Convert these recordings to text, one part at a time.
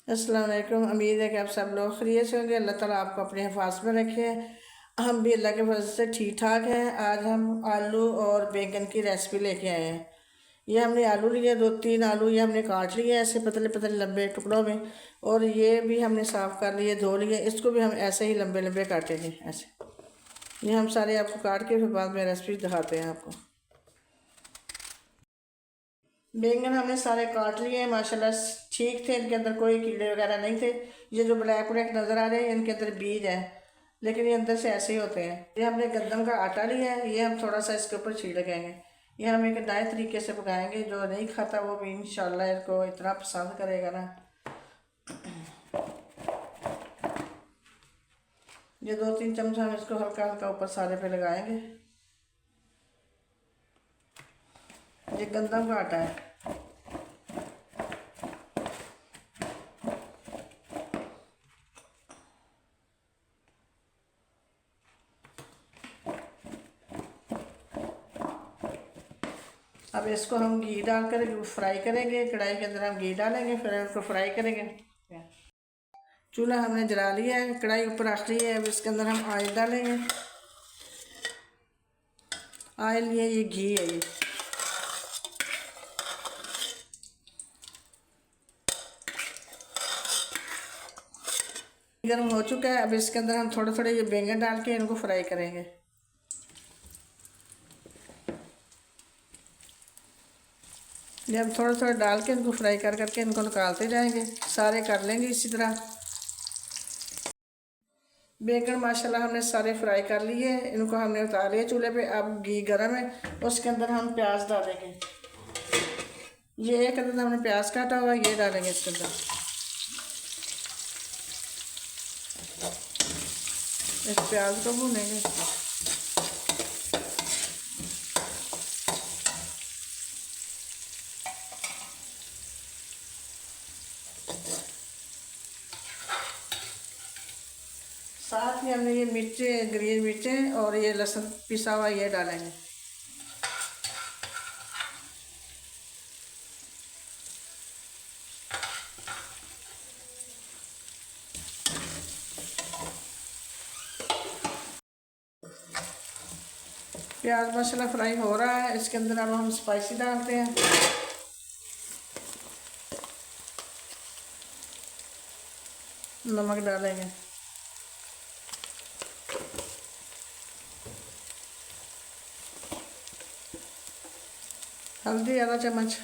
अस्सलाम वालेकुम। उम्मीद है कि आप सब लोग खैरियत से होंगे। अल्लाह ताला आपको अपने हिफाज़ में रखे। हम भी अल्लाह के फजल से ठीक ठाक हैं। आज हम आलू और बैंगन की रेसिपी लेके आए हैं। ये हमने आलू लिए, 2-3 आलू ये हमने काट लिए ऐसे पतले पतले लंबे टुकड़ों में। और ये भी हमने साफ़ कर लिए, धो लिए। इसको भी हम ऐसे ही लंबे लंबे काटेंगे ऐसे। ये हम सारे आपको काट के फिर बाद में रेसिपी दिखाते हैं आपको। बैंगन हमने सारे काट लिए हैं माशाल्लाह, ठीक थे, इनके अंदर कोई कीड़े वगैरह नहीं थे। ये जो ब्लैक ब्लैक नज़र आ रहे हैं इनके अंदर बीज है, लेकिन ये अंदर से ऐसे ही होते हैं। ये हमने गंदम का आटा लिया है, ये हम थोड़ा सा इसके ऊपर छिड़केंगे। ये हम एक नए तरीके से पकाएंगे, जो नहीं खाता वो भी इंशाल्लाह इसको इतना पसंद करेगा ना। ये 2-3 चम्मच हम इसको हल्का हल्का ऊपर सारे पे लगाएंगे। ये गंदम का आटा है। अब इसको हम घी डालकर फ्राई करेंगे। कढ़ाई के अंदर हम घी डालेंगे, फिर इसको फ्राई करेंगे। चूल्हा हमने जला लिया है, कढ़ाई ऊपर रख ली है। अब इसके अंदर हम ऑयल डालेंगे। ऑयल ये घी है। ये गर्म हो चुका है। अब इसके अंदर हम थोड़े थोड़े ये बैंगन डाल के इनको फ्राई करेंगे। ये हम थोड़ा थोड़ा डाल के इनको फ्राई कर करके इनको निकालते जाएंगे। सारे कर लेंगे इसी तरह। बैंगन माशाल्लाह हमने सारे फ्राई कर लिए, इनको हमने उतार लिया चूल्हे पे। अब घी गर्म है, उसके अंदर हम प्याज डालेंगे। ये एक अंदर हमने प्याज काटा हुआ ये डालेंगे इसके अंदर। इस प्याज को भूनेंगे। साथ ही हमने ये मिर्चें, ग्रीन मिर्चें और ये लहसुन पिसा हुआ ये डालेंगे। प्याज मसाला फ्राई हो रहा है, इसके अंदर अब हम स्पाइसी डालते हैं। नमक डालेंगे। हल्दी आधा चम्मच।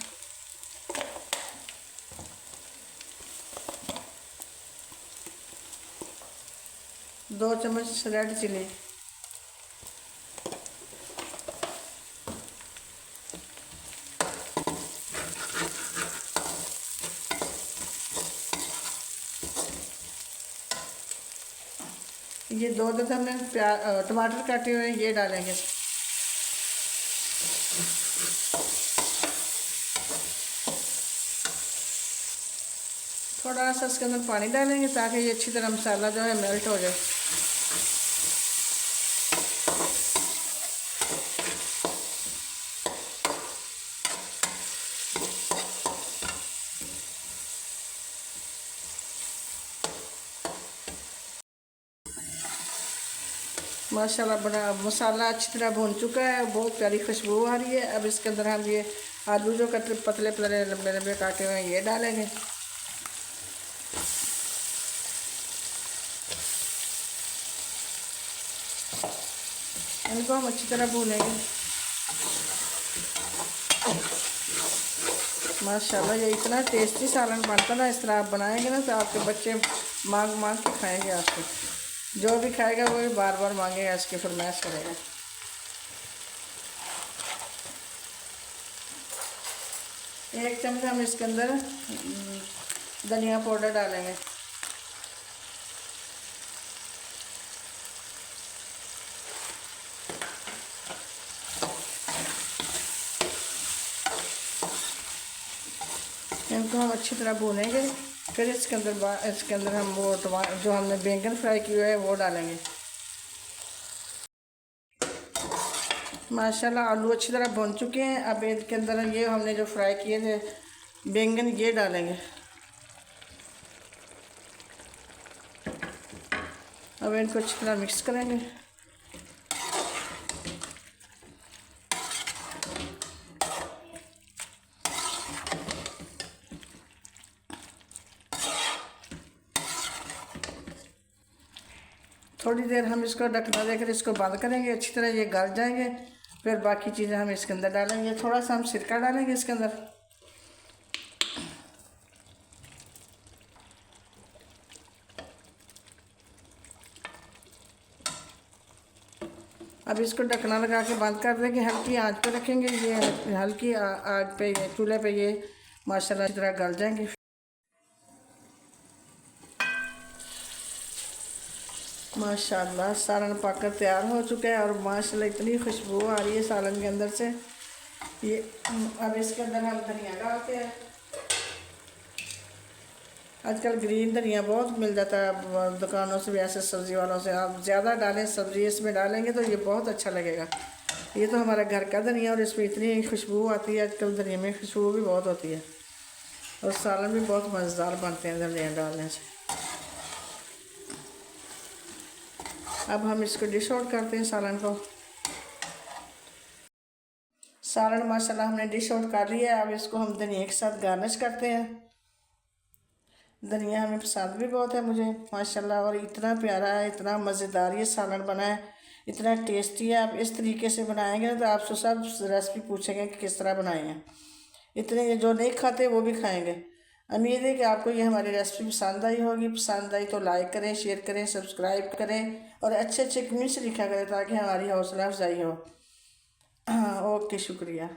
दो चम्मच रेड चिली। ये दो दस हमने टमाटर काटे हुए ये डालेंगे। थोड़ा सा इसके अंदर पानी डालेंगे ताकि ये अच्छी तरह मसाला जो है मेल्ट हो जाए। माशाल्लाह बड़ा मसाला अच्छी तरह भून चुका है, बहुत प्यारी खुशबू आ रही है। अब इसके अंदर हम ये आलू जो कटे पतले पतले लंबे लंबे काटे हुए हैं ये डालेंगे। इनको हम अच्छी तरह भूनेंगे। माशाल्लाह ये इतना टेस्टी सालन बनता ना, इस तरह आप बनाएंगे ना तो आपके बच्चे मांग मांग के खाएंगे आपको। जो भी खाएगा वो भी बार बार मांगेगा, इसकी फरमाइश करेगा। एक चम्मच हम इसके अंदर धनिया पाउडर डालेंगे। इनको हम अच्छी तरह भूनेंगे। फिर इसके अंदर हम वो जो हमने बैंगन फ्राई किया है वो डालेंगे। माशाल्लाह आलू अच्छी तरह भुन चुके हैं। अब इसके अंदर ये हमने जो फ्राई किए थे बैंगन ये डालेंगे। अब इनको अच्छी तरह मिक्स करेंगे। थोड़ी देर हम इसको ढकना देकर इसको बंद करेंगे, अच्छी तरह ये गल जाएंगे। फिर बाकी चीज़ें हम इसके अंदर डालेंगे। थोड़ा सा हम सिरका डालेंगे इसके अंदर। अब इसको ढकना लगा के बंद कर देंगे, हल्की आंच पे रखेंगे। ये हल्की आंच पे चूल्हे पे ये माशाल्लाह अच्छी तरह गल जाएंगे। माशाल्लाह सालन पककर तैयार हो चुका है और माशाल्लाह इतनी खुशबू आ रही है सालन के अंदर से। ये अब इसके अंदर हम धनिया डालते हैं। आजकल ग्रीन धनिया बहुत मिल जाता है दुकानों से भी, ऐसे सब्ज़ी वालों से। आप ज़्यादा डालें सब्ज़ी इसमें डालेंगे तो ये बहुत अच्छा लगेगा। ये तो हमारा घर का धनिया और इसमें इतनी खुशबू आती है। आजकल धनिया में खुशबू भी बहुत होती है और सालन भी बहुत मज़ेदार बनते हैं धनिया डालने से। अब हम इसको डिश आउट करते हैं सालन को। सालन माशाल्लाह हमने डिश आउट कर लिया है। अब इसको हम धनिया के साथ गार्निश करते हैं। धनिया हमें पसंद भी बहुत है मुझे माशाल्लाह, और इतना प्यारा है, इतना मज़ेदार ये सालन बना है, इतना टेस्टी है। आप इस तरीके से बनाएंगे तो आपसे सब रेसिपी पूछेंगे कि किस तरह बनाए हैं। इतने जो नहीं खाते वो भी खाएंगे। उम्मीद है कि आपको ये हमारी रेसिपी पसंद आई होगी। पसंद आई तो लाइक करें, शेयर करें, सब्सक्राइब करें और अच्छे अच्छे कमेंट्स लिखा करें ताकि हमारी हौसला अफजाई हो। हाँ, ओके, शुक्रिया।